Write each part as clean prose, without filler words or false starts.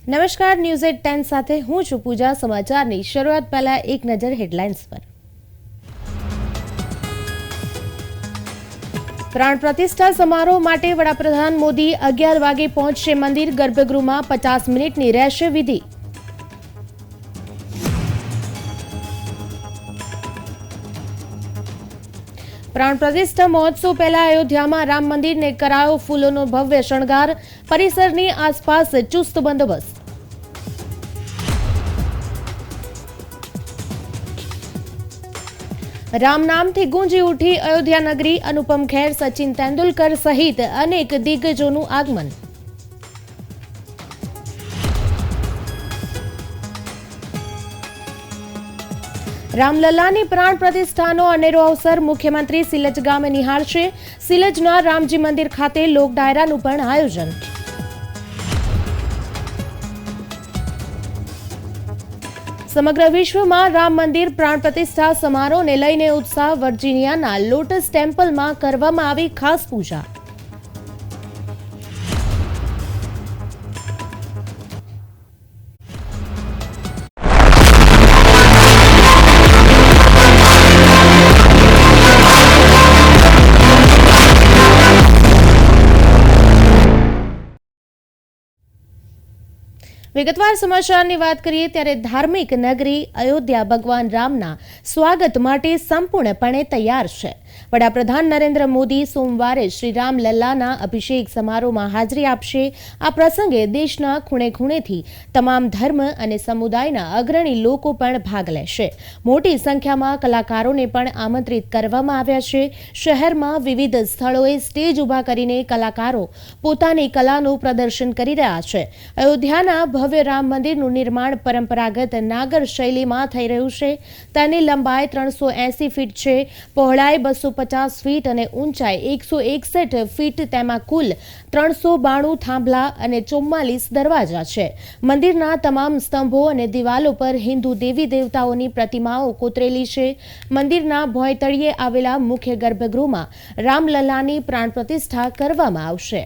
નમસ્કાર, news at 10 સાથે હું છું પૂજા। સમાચારની શરૂઆત પહેલા એક નજર હેડલાઇન્સ પર। પ્રાણ પ્રતિષ્ઠા સમારોહ માટે વડાપ્રધાન મોદી 11 વાગે પહોંચશે મંદિર। ગર્ભગૃહમાં 50 મિનિટની રહેશે વિધિ। प्राण प्रतिष्ठा महोत्सव पहला अयोध्या में राम मंदिर ने करायो फूलों भव्य शणगार। परिसर की आसपास चुस्त बंदोबस्त। राम नाम थी गूंजी उठी अयोध्या नगरी। अनुपम खेर, सचिन तेंदुलकर सहित अनेक दिग्गजों आगमन। रामलल्लानी प्राण प्रतिष्ठानो अनेरो अवसर। मुख्यमंत्री सिलज गामे निहाळशे। सिलजना रामजी मंदिर खाते लोक डायरानुं पण आयोजन। समग्र विश्व में राम मंदिर प्राण प्रतिष्ठा समारोह ने लईने उत्साह। वर्जिनियाना लोटस टेम्पल में करवामां आवी खास पूजा। विगतवार समाचारनी वात करीए त्यारे धार्मिक नगरी अयोध्या भगवान रामना स्वागत माटे संपूर्णपणे तैयार छे। वडाप्रधान नरेन्द्र मोदी सोमवारे श्री राम लल्लाना अभिषेक समारोह में हाजरी आपशे। आ प्रसंगे देशना खूणे खूणेथी तमाम धर्म अने समुदायना अग्रणी लोको पण भाग लेशे। मोटी संख्यामां कलाकारोने पण आमंत्रित करवामां आव्या छे। शहेरमां विविध स्थळोए स्टेज उभा करीने कलाकारो पोतानी कलानुं प्रदर्शन करी रह्या छे। अयोध्याना भव्य राम मंदिरનું નિર્માણ પરંપરાગત નાગર શૈલીમાં થઈ રહ્યું છે। તેની લંબાઈ 380 ફીટ છે, પહોળાઈ 250 ફીટ અને ઊંચાઈ 161 ફીટ। તેમાં કુલ 392 થાંભલા અને 44 દરવાજા છે। મંદિરના તમામ સ્તંભો અને દિવાલો પર હિન્દુ દેવી દેવતાઓની પ્રતિમાઓ કોતરેલી છે। મંદિરના ભોંયતળિયે આવેલા મુખ્ય ગર્ભગૃહમાં રામલલ્લાની પ્રાણ પ્રતિષ્ઠા કરવામાં આવશે।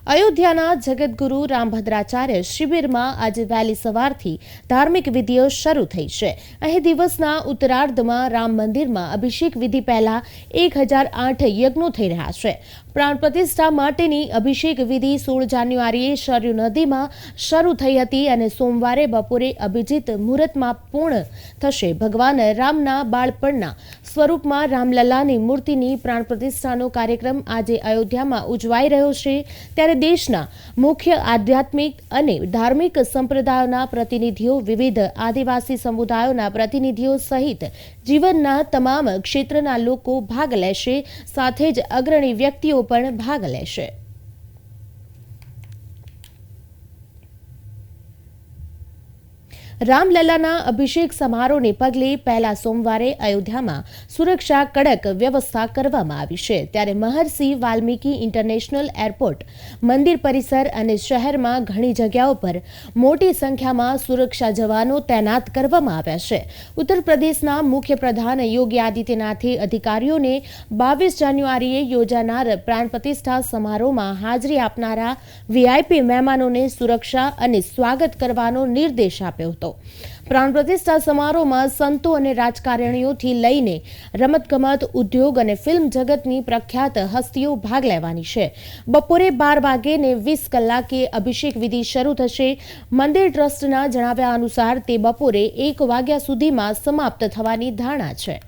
अयोध्याना जगतगुरु रामभद्राचार्य शिबिर में आज वहेली सवारथी धार्मिक विधिओ शरू थई छे। अहीं दिवसना उत्तरार्ध में राम मंदिर में अभिषेक विधि पहला 1008 यज्ञों थई रह्या छे। प्राण प्रतिष्ठा माटेनी अभिषेक विधि 16 जान्युआरीए सरयू नदी में शरू थई हती अने सोमवारे बपोरे अभिजीत मुहूर्त में पूर्ण थशे। भगवान रामना बाळपणना स्वरूप में रामलल्लानी मूर्तिनी प्राण प्रतिष्ठानो कार्यक्रम आज अयोध्या में उजवाई रह्यो छे। त्यारे देशना मुख्य आध्यात्मिक अने धार्मिक संप्रदायोना प्रतिनिधिओ, विविध आदिवासी समुदायोना प्रतिनिधिओ सहित जीवनना तमाम क्षेत्रना लोको भाग लेशे। साथे ज अग्रणी व्यक्तिओ पण भाग लेशे। रामलल्लाना अभिषेक समारोह ने पगले पहला सोमवारे अयोध्या में सुरक्षा कड़क व्यवस्था करवामां आवी छे। त्यारे महर्षि वाल्मीकि इंटरनेशनल एरपोर्ट, मंदिर परिसर अने शहर में घणी जग्याओं पर मोटी संख्या में सुरक्षा जवानों तैनात करवामां आव्या छे। उत्तर प्रदेशना मुख्य प्रधान योगी आदित्यनाथे अधिकारीओं ने 22 जान्युआरीए योजानार प्राण प्रतिष्ठा समारोह में हाजरी आपनारा वीआईपी मेहमानों ने सुरक्षा अने स्वागत करवानो निर्देश आप्यो हतो। प्राण प्रतिष्ठा समारोह में संतो और राजकारणीओ थी लईने रमतगमत, उद्योग और फिल्म जगतनी प्रख्यात हस्तीओ भाग लेवानी छे। बपोरे 12 वागे ने 20 कलाके अभिषेक विधि शरू थशे। मंदिर ट्रस्टना जणाव्या अनुसार ते बपोरे 1 वाग्या सुधीमां समाप्त थवानी धारणा छे।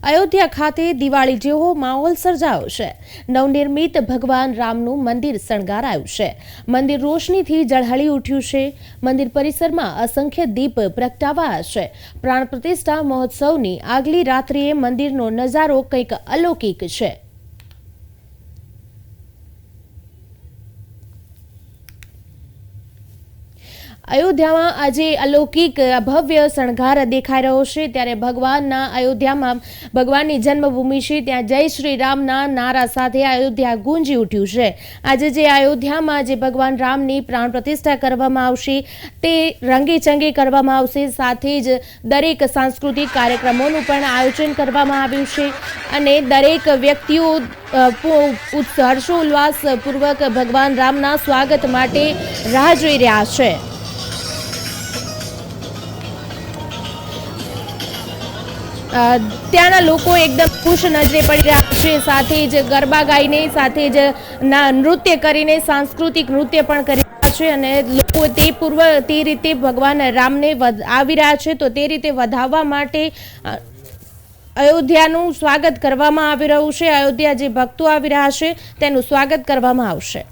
अयोध्या खाते दिवाળી જેવો માહોલ સર્જાયો છે। નવનિર્મિત ભગવાન રામનું મંદિર શણગારાયું છે। મંદિર રોશનીથી ઝળહળી ઉઠ્યું છે। મંદિર પરિસરમાં અસંખ્ય દીપ પ્રગટાવાયા છે। પ્રાણ પ્રતિષ્ઠા મહોત્સવની આગલી રાત્રિએ મંદિરનો નજારો કંઈક અલૌકિક છે। અયોધ્યામાં આજે અલૌકિક ભવ્ય શણગાર દેખાઈ રહ્યો છે ત્યારે ભગવાનના અયોધ્યામાં ભગવાનની જન્મભૂમિ છે ત્યાં જય શ્રી રામના નારા સાથે અયોધ્યા ગુંજી ઉઠ્યું છે. આજે જે અયોધ્યામાં જે ભગવાન રામની પ્રાણ પ્રતિષ્ઠા કરવામાં આવશે તે રંગેચંગે કરવામાં આવશે. સાથે જ દરેક સાંસ્કૃતિક કાર્યક્રમોનું પણ આયોજન કરવામાં આવ્યું છે અને દરેક વ્યક્તિઓ હર્ષોલ્લાસપૂર્વક ભગવાન રામના સ્વાગત માટે રાહ જોઈ રહ્યા છે. ત્યાંના લોકો એકદમ ખુશ નજરે પડી રહ્યા છે. સાથે જ ગરબા ગાઈને સાથે જ નૃત્ય કરીને સાંસ્કૃતિક નૃત્ય પણ કરી રહ્યા છે અને લોકો તે રીતે ભગવાન રામને આવી રહ્યા છે તો તે રીતે વધાવવા માટે અયોધ્યાનું સ્વાગત કરવામાં આવી રહ્યું છે. અયોધ્યા જે ભક્તો આવી રહ્યા છે તેનું સ્વાગત કરવામાં આવશે.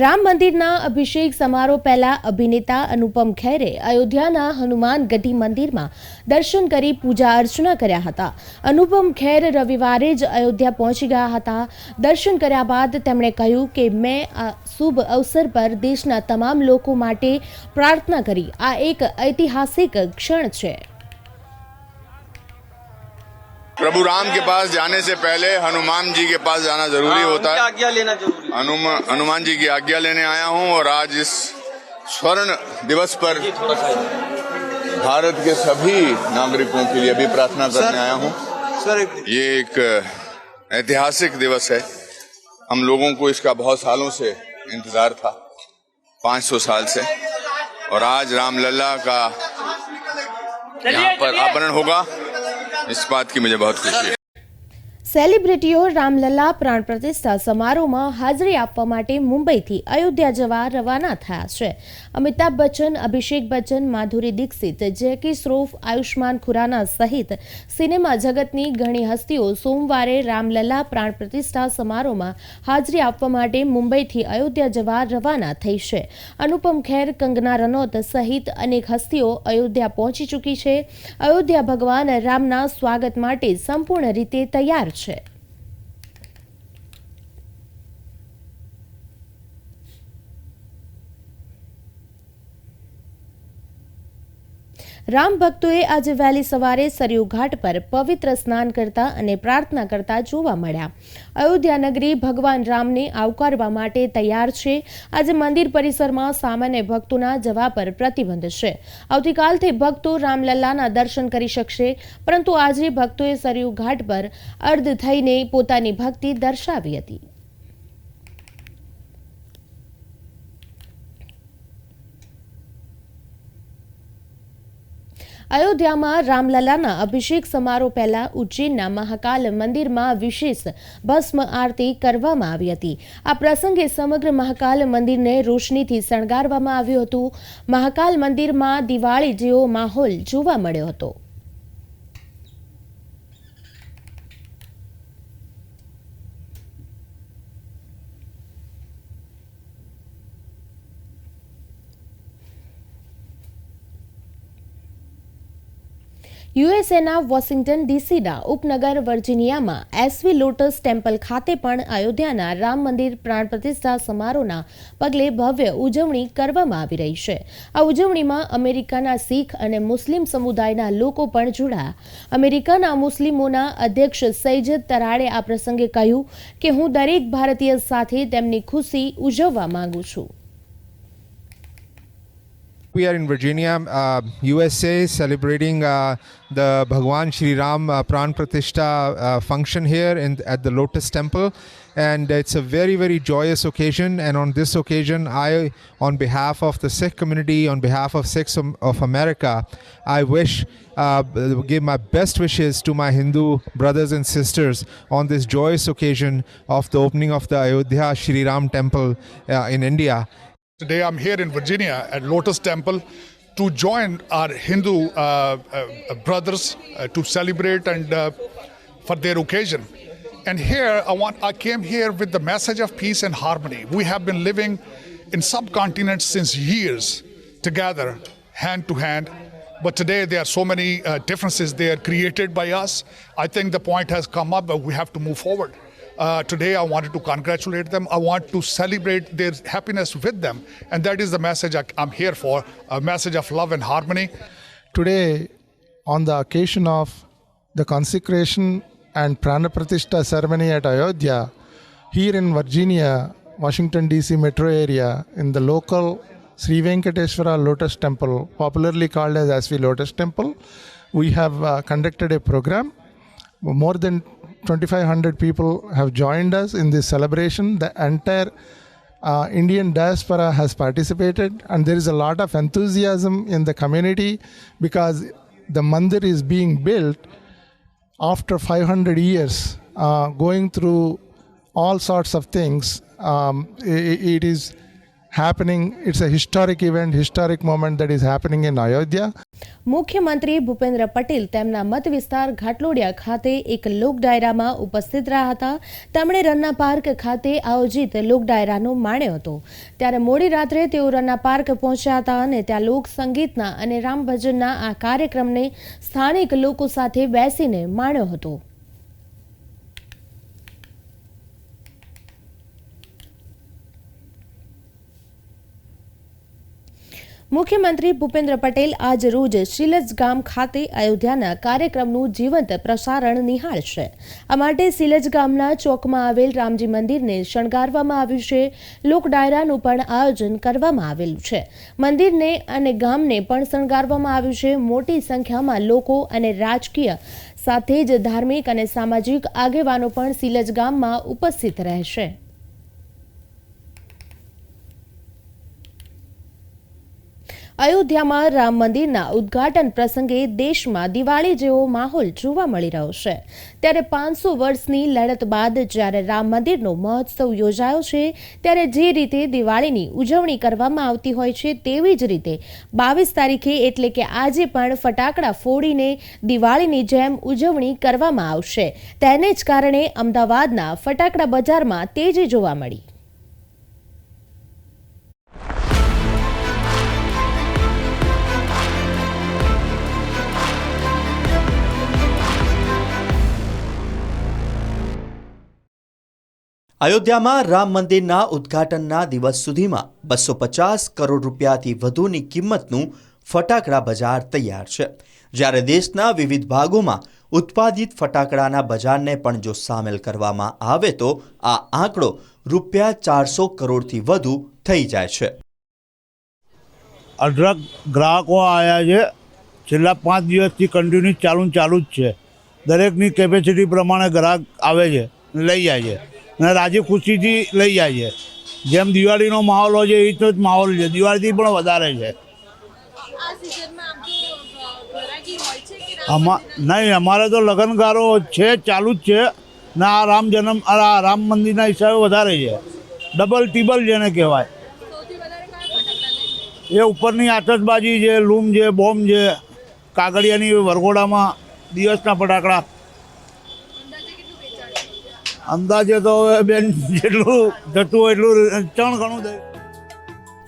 રામ મંદિરના અભિષેક સમારોહ પહેલા અભિનેતા અનુપમ ખેરે અયોધ્યાના હનુમાન ગઢી મંદિરમાં દર્શન કરી પૂજા અર્ચના કર્યા હતા. અનુપમ ખેર રવિવારે જ અયોધ્યા પહોંચી ગયા હતા. દર્શન કર્યા બાદ તેમણે કહ્યું કે મેં આ શુભ અવસર પર દેશના તમામ લોકો માટે પ્રાર્થના કરી. આ એક ઐતિહાસિક ક્ષણ છે. प्रभु राम के पास जाने से पहले हनुमान जी के पास जाना जरूरी होता है. आज्ञा लेना जरूरी है. हनुमान जी की आज्ञा लेने आया हूँ और आज इस स्वर्ण दिवस पर भारत के सभी नागरिकों के लिए भी प्रार्थना करने आया हूँ. सर ये एक ऐतिहासिक दिवस है. हम लोगों को इसका बहुत सालों से इंतजार था, 500 साल से, और आज रामलला का यहाँ पर अपहरण होगा. इस बात की मुझे बहुत खुशी है. સેલિબ્રિટીઓ રામલલા પ્રાણ પ્રતિષ્ઠા સમારોહમાં હાજરી આપવા માટે મુંબઈથી અયોધ્યા જવા રવાના થયા છે. અમિતાભ બચ્ચન, અભિષેક બચ્ચન, માધુરી દીક્ષિત, જેકી શ્રોફ, આયુષ્માન ખુરાના સહિત સિનેમા જગતની ઘણી હસ્તીઓ સોમવારે રામલલા પ્રાણ પ્રતિષ્ઠા સમારોહમાં હાજરી આપવા માટે મુંબઈથી અયોધ્યા જવા રવાના થઈ છે. અનુપમ ખેર, કંગના રનૌત સહિત અનેક હસ્તીઓ અયોધ્યા પહોંચી ચૂકી છે. અયોધ્યા ભગવાન રામના સ્વાગત માટે સંપૂર્ણ રીતે તૈયાર છે. રામ ભક્તોએ આજે વહેલી સવારે સરયુ ઘાટ પર પવિત્ર સ્નાન કરતા અને પ્રાર્થના કરતા જોવા મળ્યા. અયોધ્યા નગરી ભગવાન રામને આવકારવા માટે તૈયાર છે. આજે મંદિર પરિસરમાં સામાન્ય ભક્તોના જવા પર પ્રતિબંધ છે. આવતીકાલથી ભક્તો રામલલ્લાના દર્શન કરી શકશે, પરંતુ આજે ભક્તોએ સરયુ ઘાટ પર અર્ધ થઈને પોતાની ભક્તિ દર્શાવી હતી. અયોધ્યામાં રામલલાના અભિષેક સમારોહ પહેલા ઉજ્જૈનના મહાકાલ મંદિરમાં વિશેષ ભસ્મ આરતી કરવામાં આવી હતી. આ પ્રસંગે સમગ્ર મહાકાલ મંદિરને રોશનીથી શણગારવામાં આવ્યું હતું. મહાકાલ મંદિરમાં દિવાળી જેવો માહોલ જોવા મળ્યો હતો. યુએસએના વોશિંગ્ટન ડીસીના ઉપનગર વર્જિનિયામાં એસવી લોટસ ટેમ્પલ ખાતે પણ અયોધ્યાના રામ મંદિર પ્રાણ પ્રતિષ્ઠા સમારોહના પગલે ભવ્ય ઉજવણી કરવામાં આવી રહી છે. આ ઉજવણીમાં અમેરિકાના શીખ અને મુસ્લિમ સમુદાયના લોકો પણ જોડાયા. અમેરિકાના મુસ્લિમોના અધ્યક્ષ સૈયદ તરાડે આ પ્રસંગે કહ્યું કે હું દરેક ભારતીય સાથે તેમની ખુશી ઉજવવા માંગુ છું. We are in Virginia, USA, celebrating the Bhagwan Shri Ram Pran Pratishtha function here at the Lotus Temple, and it's a very, very joyous occasion. And on this occasion, I, on behalf of the Sikh community, on behalf of Sikhs of America, I wish give my best wishes to my Hindu brothers and sisters on this joyous occasion of the opening of the Ayodhya Shri Ram Temple in India. Today I'm here in Virginia at Lotus Temple to join our Hindu brothers to celebrate and for their occasion. And here, I came here with the message of peace and harmony. We have been living in subcontinents since years together, hand to hand. But today there are so many differences they are created by us. I think the point has come up that we have to move forward. Today I wanted to congratulate them. I want to celebrate their happiness with them. And that is the message I'm here for, a message of love and harmony. Today, on the occasion of the consecration and Prana Pratishtha ceremony at Ayodhya, here in Virginia, Washington DC metro area, in the local Sri Venkateswara Lotus Temple, popularly called as SV Lotus Temple, we have conducted a program. More than 2,500 people have joined us in this celebration. The entire Indian diaspora has participated, and there is a lot of enthusiasm in the community because the mandir is being built after 500 years, going through all sorts of things. It is happening. It's a historic event, historic moment that is happening in Ayodhya. મુખ્યમંત્રી ભૂપેન્દ્ર પટેલ તેમના મત વિસ્તાર ઘાટલોડિયા ખાતે એક લોક ડાયરામાં ઉપસ્થિત રહ્યા હતા. તેમણે રન્ના પાર્ક ખાતે આયોજિત લોક ડાયરાનો માણ્યો હતો. ત્યારે મોડી રાત્રે તેઓ રન્ના પાર્ક પહોંચ્યા હતા અને ત્યાં લોક સંગીતના અને રામ ભજનના આ કાર્યક્રમને સ્થાનિક લોકો સાથે બેસીને માણ્યો હતો. મુખ્યમંત્રી ભૂપેન્દ્ર પટેલ આજ રોજ શિલજ ગામ ખાતે અયોધ્યાના કાર્યક્રમનું જીવંત પ્રસારણ નિહાળશે. આ માટે શિલજ ગામના ચોકમાં આવેલ રામજી મંદિરને શણગારવામાં આવ્યું છે. લોક ડાયરાનું પણ આયોજન કરવામાં આવેલું છે. મંદિરને અને ગામને પણ શણગારવામાં આવ્યું છે. મોટી સંખ્યામાં લોકો અને રાજકીય સાથે જ ધાર્મિક અને સામાજિક આગેવાનો પણ શિલજ ગામમાં ઉપસ્થિત રહેશે. અયોધ્યામાં રામ મંદિરના ઉદ્ઘાટન પ્રસંગે દેશમાં દિવાળી જેવો માહોલ જોવા મળી રહ્યો છે. ત્યારે 500 વર્ષની લડત બાદ જ્યારે રામ મંદિરનો મહોત્સવ યોજાયો છે, ત્યારે જે રીતે દિવાળીની ઉજવણી કરવામાં આવતી હોય છે, તેવી જ રીતે 22 તારીખે એટલે કે આજે પણ ફટાકડા ફોડીને દિવાળીની જેમ ઉજવણી કરવામાં આવશે. તેને જ કારણે અમદાવાદના ફટાકડા બજારમાં તેજી જોવા મળી. અયોધ્યામાં રામ મંદિરના ઉદ્ઘાટનના દિવસ સુધીમાં 250 કરોડ રૂપિયાથી વધુની કિંમતનું ફટાકડા બજાર તૈયાર છે. જ્યારે દેશના વિવિધ ભાગોમાં ઉત્પાદિત ફટાકડાના બજારને પણ જો સામેલ કરવામાં આવે તો આ આંકડો રૂપિયા 400 કરોડથી વધુ થઈ જાય છે. અઢળક ગ્રાહકો આવ્યા છે. છેલ્લા 5 દિવસથી કન્ટિન્યુ ચાલુ જ છે. દરેકની કેપેસિટી પ્રમાણે ગ્રાહક આવે છે, લઈ જાય છે અને રાજી ખુશીથી લઈ જાય છે. જેમ દિવાળીનો માહોલ હોય છે એ રીતનો જ માહોલ છે. દિવાળીથી પણ વધારે છે. નહીં, અમારે તો લગ્નગારો છે, ચાલુ જ છે ને આ રામ મંદિરના હિસાબે વધારે છે. ડબલ ટીબલ જેને કહેવાય. એ ઉપરની આતશબાજી છે, લૂમ છે, બોમ્બ છે, કાગળિયાની વરઘોડામાં દિવસના ફટાકડા. અંદાજે તો બેન જેટલું જતું હોય એટલું ચણ ઘણું થયું.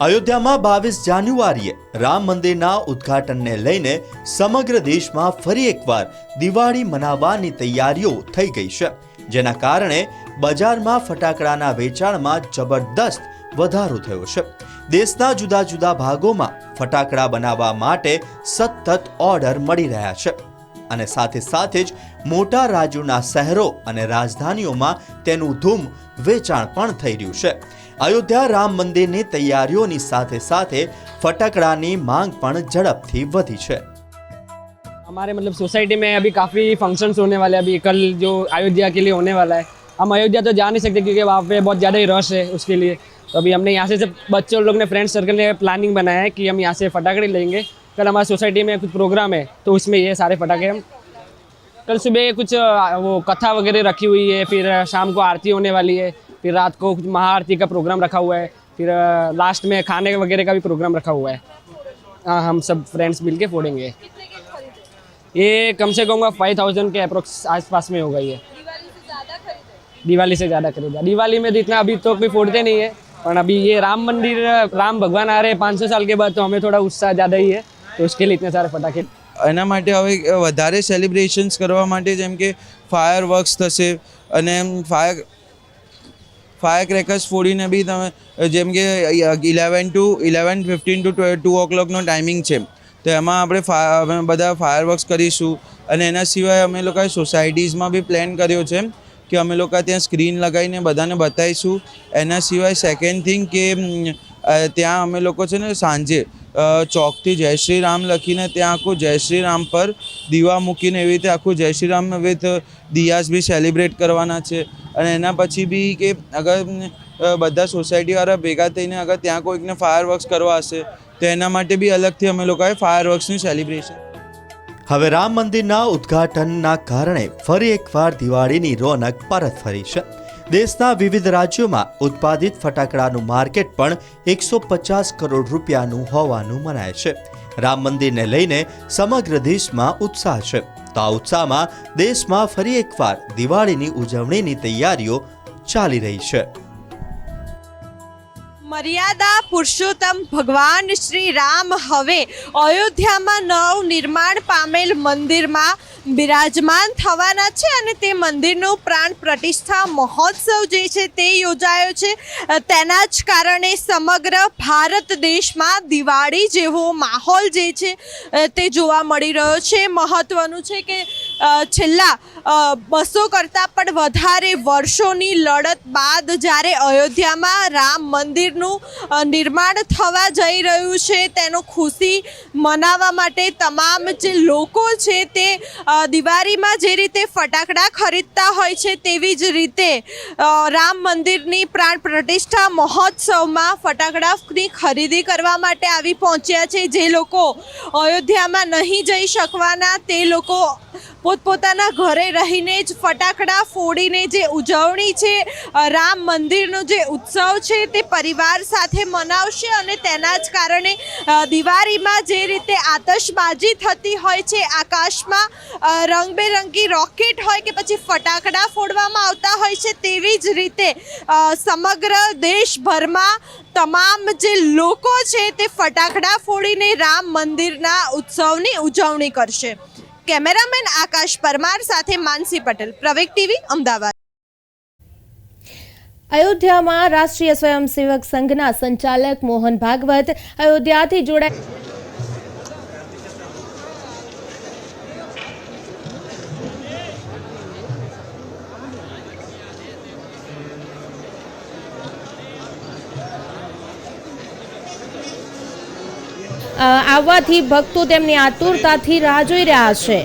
અયોધ્યામાં 22 જાન્યુઆરીએ રામ મંદિરના ઉદ્ઘાટનને લઈને સમગ્ર દેશમાં ફરી એકવાર દિવાળી મનાવવાની તૈયારીઓ થઈ ગઈ છે, જેના કારણે બજારમાં ફટાકડાના વેચાણમાં જબરદસ્ત વધારો થયો છે. દેશના જુદા જુદા ભાગોમાં ફટાકડા બનાવવા માટે સતત ઓર્ડર મળી રહ્યા છે અને સાથે જ મોટા રાજ્યોના શહેરો અને રાજધાનીઓમાં તેનું ધૂમ વેચાણ પણ થઈ રહ્યું છે. अयोध्या राम मंदिर ની તૈયારીઓની સાથે ફટાકડાની માંગ પણ ઝડપથી વધી છે. हमारे मतलब सोसाइटी में अभी काफ़ी फंक्शंस होने वाले हैं. अभी कल जो अयोध्या के लिए होने वाला है, हम अयोध्या तो जा नहीं सकते क्योंकि वहाँ पे बहुत ज़्यादा ही रश है उसके लिए. तो अभी हमने यहाँ से सब बच्चों लोग ने फ्रेंड सर्कल ने प्लानिंग बनाया है कि हम यहाँ से फटाकड़े लेंगे. कल हमारी सोसाइटी में कुछ प्रोग्राम है तो उसमें ये सारे फटाके हम कल सुबह कुछ वो कथा वगैरह रखी हुई है. फिर शाम को आरती होने वाली है. फिर रात को कुछ महाआरती का प्रोग्राम रखा हुआ है. फिर लास्ट में खाने वगैरह का भी प्रोग्राम रखा हुआ है. हाँ, हम सब फ्रेंड्स मिलके फोड़ेंगे. ये कम से कम 5,000 के अप्रोक्स आसपास में होगा ये। दिवाली से ज़्यादा खरीदा। दिवाली में तो इतना अभी तो कोई फोड़ते नहीं है, पर अभी ये राम मंदिर, राम भगवान आ रहे 500 साल के बाद, तो हमें थोड़ा उत्साह ज़्यादा ही है, तो उसके लिए इतने सारे फटाके। એના માટે હવે વધારે સેલિબ્રેશન્સ કરવા માટે જેમ કે ફાયર વર્ક્સ થશે અને ફાયર ક્રેકર્સ ફોડીને બી તમે જેમ કે 11:15 to 2 o'clockનો ટાઈમિંગ છે, તો એમાં અમે બધા ફાયર વર્ક્સ કરીશું. અને એના સિવાય અમે લોકોએ સોસાયટીઝમાં બી પ્લાન કર્યો છે કે અમે લોકો ત્યાં સ્ક્રીન લગાવીને બધાને બતાવીશું. એના સિવાય સેકન્ડ થિંગ કે ત્યાં અમે લોકો છે ને સાંજે ચોકથી જય શ્રી રામ લખીને ત્યાં આખું જય શ્રી રામ પર દીવા મૂકીને એવી રીતે આખું જય Shri Ram with diyas be celebrate કરવાના છે. અને એના પછી બી કે અગર બધા સોસાયટીવાળા ભેગા થઈને અગર ત્યાં કોઈકને ફાયર વર્ક્સ કરવા હશે તો એના માટે બી અલગથી અમે લોકોએ ફાયર વર્ક્સની સેલિબ્રેશન. હવે રામ મંદિરના ઉદ્ઘાટનના કારણે ફરી એકવાર દિવાળીની રોનક પરત ફરી છે. દેશના વિવિધ રાજ્યોમાં ઉત્પાદિત ફટાકડાનું માર્કેટ પણ 150 કરોડ રૂપિયાનું હોવાનું મનાય છે. રામ મંદિરને લઈને સમગ્ર દેશમાં ઉત્સાહ છે. તો આ ઉત્સાહમાં દેશમાં ફરી એકવાર દિવાળીની ઉજવણીની તૈયારીઓ ચાલી રહી છે. મર્યાદા પુરુષોત્તમ ભગવાન શ્રી રામ હવે અયોધ્યામાં નવનિર્માણ પામેલ મંદિરમાં બિરાજમાન થવાના છે અને તે મંદિરનો પ્રાણ પ્રતિષ્ઠા મહોત્સવ જે છે તે યોજાયો છે. તેના જ કારણે સમગ્ર ભારત દેશમાં દિવાળી જેવો માહોલ જે છે તે જોવા મળી રહ્યો છે. મહત્વનું છે કે છેલ્લા 200 કરતાં પણ વધારે વર્ષોની લડત બાદ જ્યારે અયોધ્યામાં રામ મંદિરનું નિર્માણ થવા જઈ રહ્યું છે, તેનો ખુશી મનાવવા માટે તમામ જે લોકો છે તે દિવાળીમાં જે રીતે ફટાકડા ખરીદતા હોય છે તેવી જ રીતે રામ મંદિરની પ્રાણ પ્રતિષ્ઠા મહોત્સવમાં ફટાકડાની ખરીદી કરવા માટે આવી પહોંચ્યા છે. જે લોકો અયોધ્યામાં નહીં જઈ શકવાના તે લોકો પોતપોતાના ઘરે રહીને જ ફટાકડા ફોડીને જે ઉજવણી છે, રામ મંદિરનો જે ઉત્સવ છે તે પરિવાર સાથે મનાવશે. અને તેના જ કારણે દિવાળીમાં જે રીતે આતશબાજી થતી હોય છે, આકાશમાં રંગબેરંગી રોકેટ હોય કે પછી ફટાકડા ફોડવામાં આવતા હોય છે, તેવી જ રીતે સમગ્ર દેશભરમાં તમામ જે લોકો છે તે ફટાકડા ફોડીને રામ મંદિરના ઉત્સવની ઉજવણી કરશે. કેમેરામેન આકાશ પરમાર સાથે માનસી પટેલ, પ્રવેગ ટીવી, અમદાવાદ. અયોધ્યામાં રાષ્ટ્રીય સ્વયંસેવક સંઘના સંચાલક મોહન ભાગવત અયોધ્યાથી જોડાય આવવાથી ભક્તો તેમની આતુરતાથી રાહ જોઈ રહ્યા છે.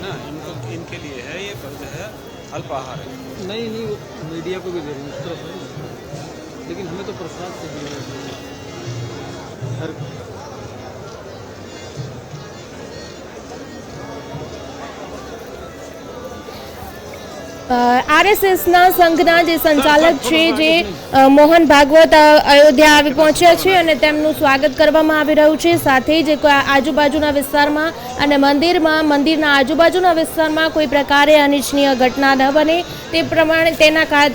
मीडिया को भी दे रही उस तरफ है, लेकिन हमें तो प्रसाद से दिया हर આરએસએસના સંઘના જે સંચાલક છે જે મોહન ભાગવત અયોધ્યા આવી પહોંચ્યા છે અને તેમનું સ્વાગત કરવામાં આવી રહ્યું છે. સાથે જ આજુબાજુના વિસ્તારમાં અને મંદિરના આજુબાજુના વિસ્તારમાં કોઈ પ્રકારે અનિચ્છનીય ઘટના ન બને તે પ્રમાણે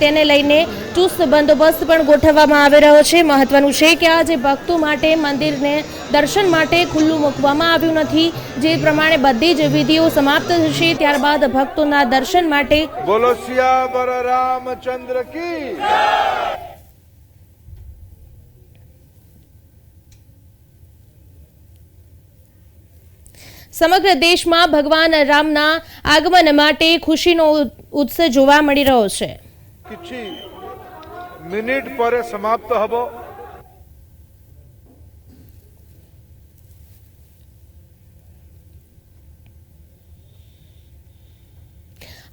તેને લઈને ચુસ્ત બંદોબસ્ત પણ ગોઠવવામાં આવી રહ્યો છે. મહત્વનું છે કે આજે ભક્તો માટે મંદિરને દર્શન માટે ખુલ્લું મૂકવામાં આવ્યું નથી. જે પ્રમાણે બધી જ વિધિઓ સમાપ્ત થશે ત્યારબાદ ભક્તોના દર્શન માટે બોલો સિયાવર રામચંદ્ર की સમગ્ર દેશમાં ભગવાન રામના આગમન માટે ખુશીનો ઉત્સવ જોવા મળી રહ્યો છે. କିଛି મિનિટ ପରେ સમાપ્ત ହେବ.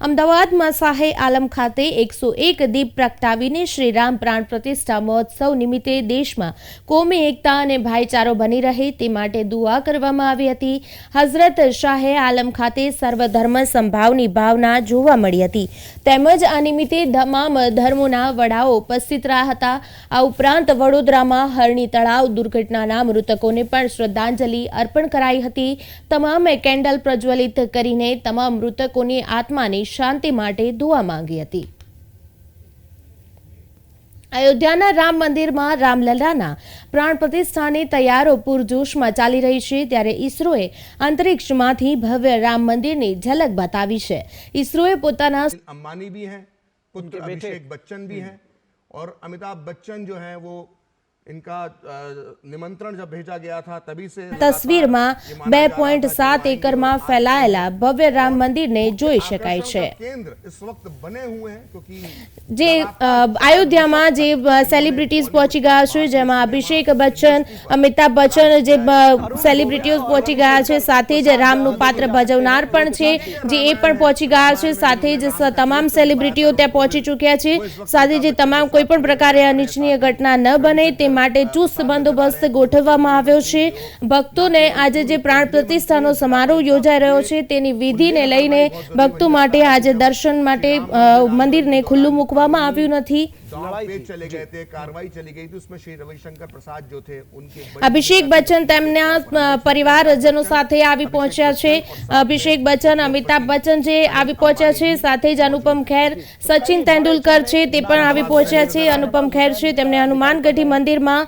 અમદાવાદમાં શાહે આલમ ખાતે 101 દીપ પ્રગટાવીને શ્રી રામ પ્રાણ પ્રતિષ્ઠા મહોત્સવ નિમિત્તે દેશમાં કોમી એકતા અને ભાઈચારો બની રહે તે માટે દુઆ કરવામાં આવી હતી. હઝરત શાહે આલમ ખાતે સર્વધર્મ સંભાવની ભાવના જોવા મળી હતી. તેમજ આ નિમિત્તે તમામ ધર્મોના વડાઓ ઉપસ્થિત રહ્યા હતા. આ ઉપરાંત વડોદરામાં હરણી તળાવ દુર્ઘટનાના મૃતકોને પણ શ્રદ્ધાંજલિ અર્પણ કરાઈ હતી. તમામે કેન્ડલ પ્રજ્વલિત કરીને તમામ મૃતકોની આત્માની શાંતિ માટે દુઆ માંગી હતી. અયોધ્યાના રામ મંદિરમાં રામલલ્લાના પ્રાણ પ્રતિષ્ઠાની તૈયારીઓ પૂરજોશમાં ચાલી રહી છે ત્યારે ઈસરોએ અંતરિક્ષમાંથી ભવ્ય રામ મંદિરની ઝલક બતાવી છે. ઈસરોએ પોતાના अंबानी भी हैं, पुत्र अभिषेक बच्चन भी हैं और अमिताभ बच्चन जो हैं वो इनका निमंत्रण जब भेजा गया था तभी से તસવીરમાં 2.7 એકરમાં ફેલાયેલા ભવ્ય રામ મંદિરને જોઈ શકાય છે. केंद्र इस वक्त बने हुए हैं क्योंकि જે અયોધ્યામાં જે સેલિબ્રિટીઝ પહોંચી ગયા છે જેમાં અભિષેક બચ્ચન, અમિતાભ બચ્ચન જે સેલિબ્રિટીઓ પહોંચી ગયા છે, સાથે જ રામનું પાત્ર ભજવનાર પણ છે જે એ પણ પહોંચી ગયા છે. સાથે જ તમામ સેલિબ્રિટીઓ ત્યાં પહોંચી ચૂક્યા છે. સાથે જે તમામ કોઈ પણ પ્રકારે અનિચ્છનીય ઘટના ન બને તે માટે ચુસ્ત બંદોબસ્ત ગોઠવવામાં આવ્યો છે. ભક્તોને આજે જે પ્રાણ પ્રતિષ્ઠાનો સમારોહ યોજાઈ રહ્યો છે તેની વિધિને લઈને ભક્તો માટે આજે દર્શન માટે મંદિરને ખુલ્લું મૂકવામાં આવ્યું નથી. चले गए थे, कार्रवाई चली गई थी, उसमें श्री रविशंकर प्रसाद जो थे उनके અભિષેક બચ્ચન તેમના પરિવારજનો સાથે આવી પહોંચ્યા છે. અભિષેક બચ્ચન, અમિતાભ બચ્ચન જે આવી પહોંચ્યા છે. સાથે જ અનુપમ ખેર, સચિન તેંડુલકર છે તે પણ આવી પહોંચ્યા છે. અનુપમ ખેર છે તેમને હનુમાનગઢી મંદિરમાં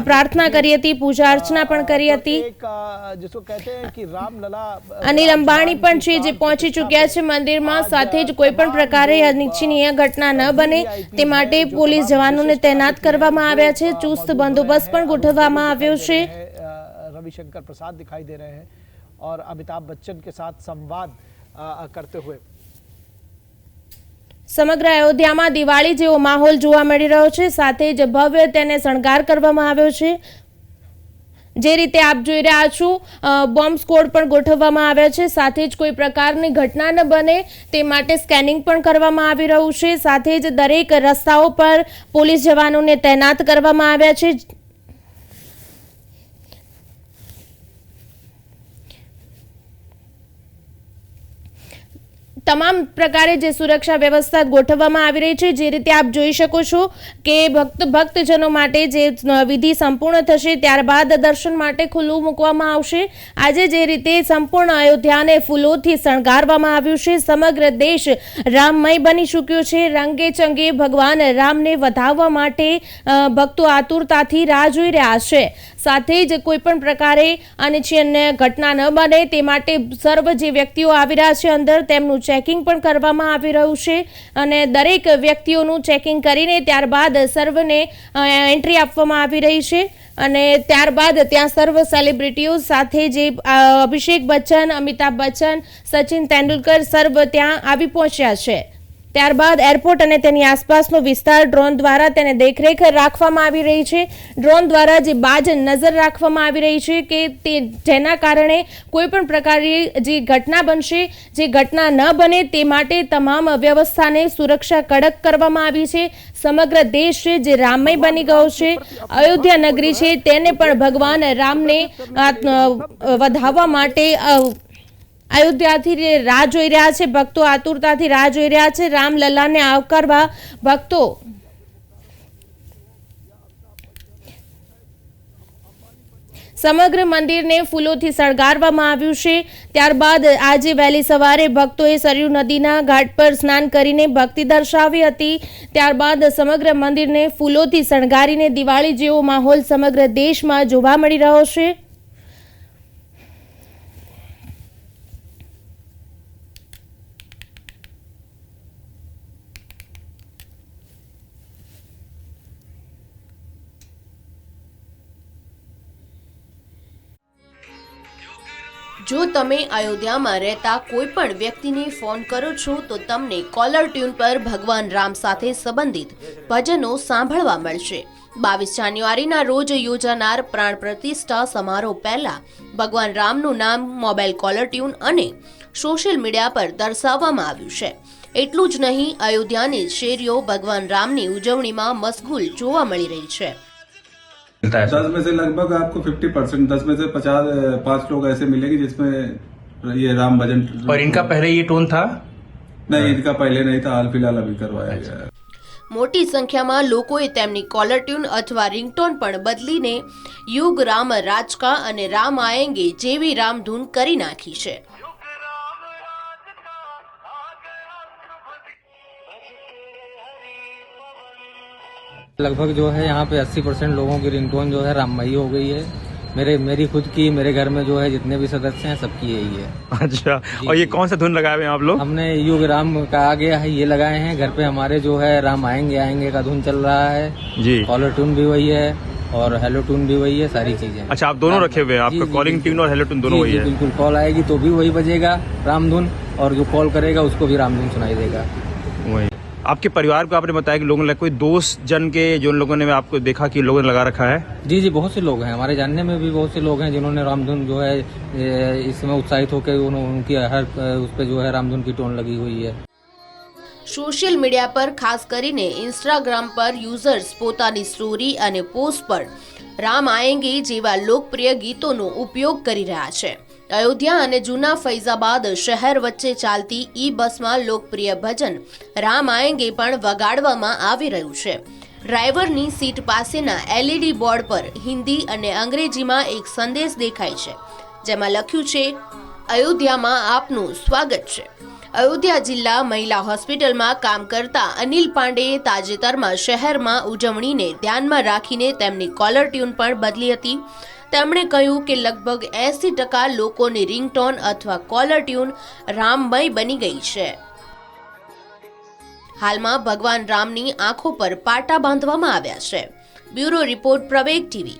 પ્રાર્થના કરી હતી, પૂજા અર્ચના પણ કરી હતી. અનિલ અંબાણી પણ છે જે પહોંચી ચૂક્યા છે મંદિરમાં. સાથે જ કોઈ પણ પ્રકારે અનિચ્છનીય ઘટના ન બને તે માટે પોલીસ જવાનોને તૈનાત કરવામાં આવ્યા છે. ચુસ્ત બંદોબસ્ત પણ ગોઠવવામાં આવ્યો છે. रविशंकर प्रसाद दिखाई दे रहे हैं और अमिताभ बच्चन के साथ संवाद करते हुए સમગ્ર અયોધ્યામાં દિવાળી જેવો માહોલ જોવા મળી રહ્યો છે. સાથે જ ભવ્ય તેને શણગાર કરવામાં આવ્યો છે. જે રીતે આપ જોઈ રહ્યા છો બોમ્બ સ્ક્વોડ પણ ગોઠવવામાં આવ્યા છે. સાથે જ કોઈ પ્રકારની ઘટના ન બને તે માટે સ્કેનિંગ પણ કરવામાં આવી રહ્યું છે. સાથે જ દરેક રસ્તાઓ પર પોલીસ જવાનોને તૈનાત કરવામાં આવ્યા છે. તમામ પ્રકારે જે સુરક્ષા વ્યવસ્થા ગોઠવવામાં આવી રહી છે. જે રીતે આપ જોઈ શકો છો કે ભક્તજનો માટે જે વિધિ સંપૂર્ણ થશે ત્યારબાદ દર્શન માટે ખુલ્લું મૂકવામાં આવશે. આજે જે રીતે સંપૂર્ણ અયોધ્યાને ફૂલોથી શણગારવામાં આવ્યું છે. સમગ્ર દેશ રામમય બની ચૂક્યો છે. રંગે ચંગે ભગવાન રામને વધાવવા માટે ભક્તો આતુરતાથી રાહ જોઈ રહ્યા છે. સાથે જ કોઈ પણ પ્રકારે અનિચ્છનીય ઘટના ન બને તે માટે સર્વ જે વ્યક્તિઓ આવી રહ્યા છે અંદર તેમનું ચેકિંગ પણ કરવામાં આવી રહ્યું છે અને દરેક વ્યક્તિઓનું ચેકિંગ કરીને ત્યારબાદ સર્વને એન્ટ્રી આપવામાં આવી રહી છે. અને ત્યારબાદ ત્યાં સર્વ સેલિબ્રિટીઓ સાથે જે અભિષેક બચ્ચન, અમિતાભ બચ્ચન, સચિન તેંડુલકર સર્વ ત્યાં આવી પહોંચ્યા છે. ત્યારબાદ એરપોર્ટ અને તેની આસપાસનો વિસ્તાર ડ્રોન દ્વારા તેને દેખરેખ રાખવામાં આવી રહી છે. ડ્રોન દ્વારા જે બાજ નજર રાખવામાં આવી રહી છે કે તે જેના કારણે કોઈ પણ પ્રકારની જે ઘટના બનશે, જે ઘટના ન બને તે માટે તમામ વ્યવસ્થાને સુરક્ષા કડક કરવામાં આવી છે. સમગ્ર દેશ છે જે રામમય બની ગયો છે. અયોધ્યા નગરી છે તેને પણ ભગવાન રામને વધાવવા માટે અયોધ્યાથી રાહ જોઈ રહ્યા છે. ભક્તો આતુરતાથી રાહ જોઈ રહ્યા છે. રામલલ્લાને આવકારવા ભક્તો સમગ્ર મંદિરને ફૂલોથી શણગારવામાં આવ્યું છે. ત્યારબાદ આજે વહેલી સવારે ભક્તોએ સરયુ નદીના ઘાટ પર સ્નાન કરીને ભક્તિ દર્શાવી હતી. ત્યારબાદ સમગ્ર મંદિરને ફૂલોથી શણગારીને દિવાળી જેવો માહોલ સમગ્ર દેશમાં જોવા મળી રહ્યો છે. જો તમે અયોધ્યામાં રહેતા કોઈ પણ વ્યક્તિને ફોન કરો છો તો તમને કોલર ટ્યુન પર ભગવાન રામ સાથે સંબંધિત ભજનો સાંભળવા મળશે. 22 જાન્યુઆરીના રોજ યોજાનાર પ્રાણ પ્રતિષ્ઠા સમારોહ પહેલા ભગવાન રામનું નામ મોબાઈલ કોલર ટ્યુન અને સોશિયલ મીડિયા પર દર્શાવવામાં આવ્યું છે. એટલું જ નહીં, અયોધ્યાની શેરીઓ ભગવાન રામની ઉજવણીમાં મશગુલ જોવા મળી રહી છે. 10 में से लगभग आपको 50%, 10 में से 5 लोग ऐसे मिलेंगे जिसमें ये राम भजन. और इनका पहले ये टोन था? नहीं, इनका पहले नहीं था, हाल फिलहाल अभी करवाया गया है. મોટી સંખ્યામાં લોકોએ તેમની કોલર ટ્યુન અથવા રિંગટોન પણ બદલીને યુગ રામ રાજકા અને રામ આયેંગે જેવી રામધૂન કરી નાખી છે. लगभग जो है यहाँ पे 80% लोगों की रिंगटोन जो है राममयी हो गई है. मेरी खुद की, मेरे घर में जो है जितने भी सदस्य हैं सबकी यही है. अच्छा, और ये कौन सा धुन लगाए हुए हैं आप लोग? हमने युग राम का आ गया है ये लगाए हैं. घर पे हमारे जो है राम आएंगे का धुन चल रहा है जी. कॉलर ट्यून भी वही है और हेलो ट्यून भी वही है, सारी चीजें. अच्छा, आप दोनों रखे हुए हैं? आपका कॉलिंग ट्यून और हेलो ट्यून दोनों वही है? बिल्कुल, कॉल आएगी तो भी वही बजेगा रामधुन, और जो कॉल करेगा उसको भी रामधुन सुनाई देगा. वही. आपके परिवार को आपने बताया कि लोगों ने कोई दोस्त जन के जो लोगों ने आपको देखा कि लोगों ने लगा रखा है? जी, बहुत से लोग हैं, हमारे जानने में भी बहुत से लोग हैं जिन्होंने रामधुन जो है इसमें उत्साहित होकर उनकी हर उस पर जो है रामधुन की टोन लगी हुई है. સોશિયલ મિડિયા પર ખાસ કરીને ઇન્સ્ટાગ્રામ પર યુઝર્સ પોતાની સ્ટોરી અને પોસ્ટ પર રામ આયેંગે જેવા લોકપ્રિય ગીતોનો ઉપયોગ કરી રહ્યા છે. અયોધ્યા અને જૂના ફૈઝાબાદ શહેર વચ્ચે ચાલતી ઈ બસમાં લોકપ્રિય ભજન રામ આયેંગે પણ વગાડવામાં આવી રહ્યું છે. ડ્રાઈવરની સીટ પાસેના LED બોર્ડ પર હિન્દી અને અંગ્રેજીમાં એક સંદેશ દેખાય છે, જેમાં લખ્યું છે, અયોધ્યામાં આપનું સ્વાગત છે. અયોધ્યા જિલ્લા મહિલા હોસ્પિટલમાં કામ કરતા અનિલ પાંડેએ તાજેતરમાં શહેરમાં ઉજવણીને ધ્યાનમાં રાખીને તેમની કોલર ટ્યુન પણ બદલી હતી. તેમણે કહ્યું કે લગભગ 80% લોકોની રિંગટોન અથવા કોલર ટ્યુન રામમય બની ગઈ છે. હાલમાં ભગવાન રામની આંખો પર પાટા બાંધવામાં આવ્યા છે. બ્યુરો રિપોર્ટ, પ્રવેગ ટીવી.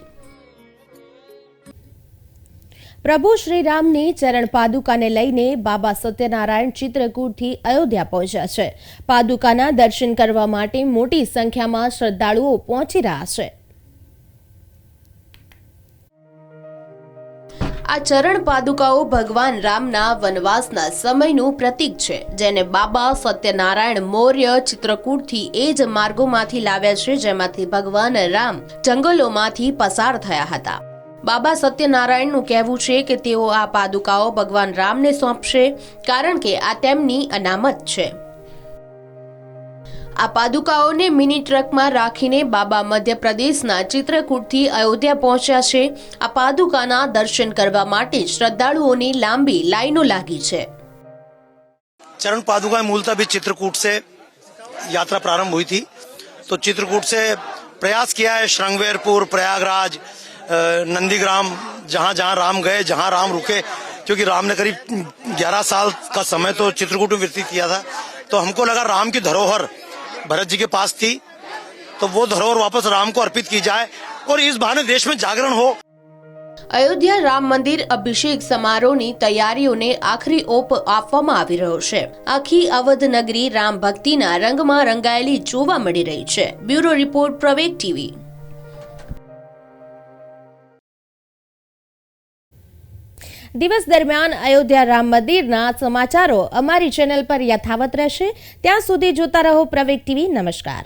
પ્રભુ શ્રીરામની ચરણ પાદુકાને લઈને બાબા સત્યનારાયણ ચિત્રકૂટથી અયોધ્યા પહોંચ્યા છે. પાદુકાના દર્શન કરવા માટે મોટી સંખ્યામાં શ્રદ્ધાળુઓ પહોંચી રહ્યા છે. આ ચરણ પાદુકાઓ ભગવાન રામના વનવાસના સમયનું પ્રતીક છે, જેને બાબા સત્યનારાયણ મૌર્ય ચિત્રકૂટથી એ જ માર્ગોમાંથી લાવ્યા છે જેમાંથી ભગવાન રામ જંગલોમાંથી પસાર થયા હતા. બાબા સત્યનારાયણનું કહેવું છે કે તેઓ આ પાદુકાઓ ભગવાન રામને સોંપશે, કારણ કે આ તેમની અનામત છે. આ પાદુકાઓને મિની ટ્રકમાં રાખીને બાબા મધ્યપ્રદેશના ચિત્રકૂટથી અયોધ્યા પહોંચ્યા છે. આ પાદુકાના દર્શન કરવા માટે શ્રદ્ધાળુઓની લાંબી લાઈનો લાગી છે. चरण पादुकाएं मूलतः भी चित्रकूट से यात्रा प्रारंभ हुई थी, तो चित्रकूट से प्रयास किया है श्रृंगवेरपुर, प्रयागराज, नंदीग्राम, जहां जहां राम गए, जहां राम रुके, क्योंकि राम ने करीब 11 साल का समय तो चित्रकूट में व्यतीत किया था. तो हमको लगा राम की धरोहर भरत जी के पास थी, तो वो धरोहर वापस राम को अर्पित की जाए और इस बहाने देश में जागरण हो. અયોધ્યા રામ મંદિર અભિષેક સમારોહની તૈયારીઓને આખરી ઓપ આપવામાં આવી રહ્યો છે. આખી અવધ નગરી રામ ભક્તિના રંગમાં રંગાયેલી જોવા મળી રહી છે. બ્યુરો રિપોર્ટ, પ્રવેગ ટીવી. દિવસ દરમિયાન અયોધ્યા રામ મંદિરના સમાચારો અમારી ચેનલ પર યથાવત રહેશે. ત્યાં સુધી જોતા રહો પ્રવેગ ટીવી. નમસ્કાર.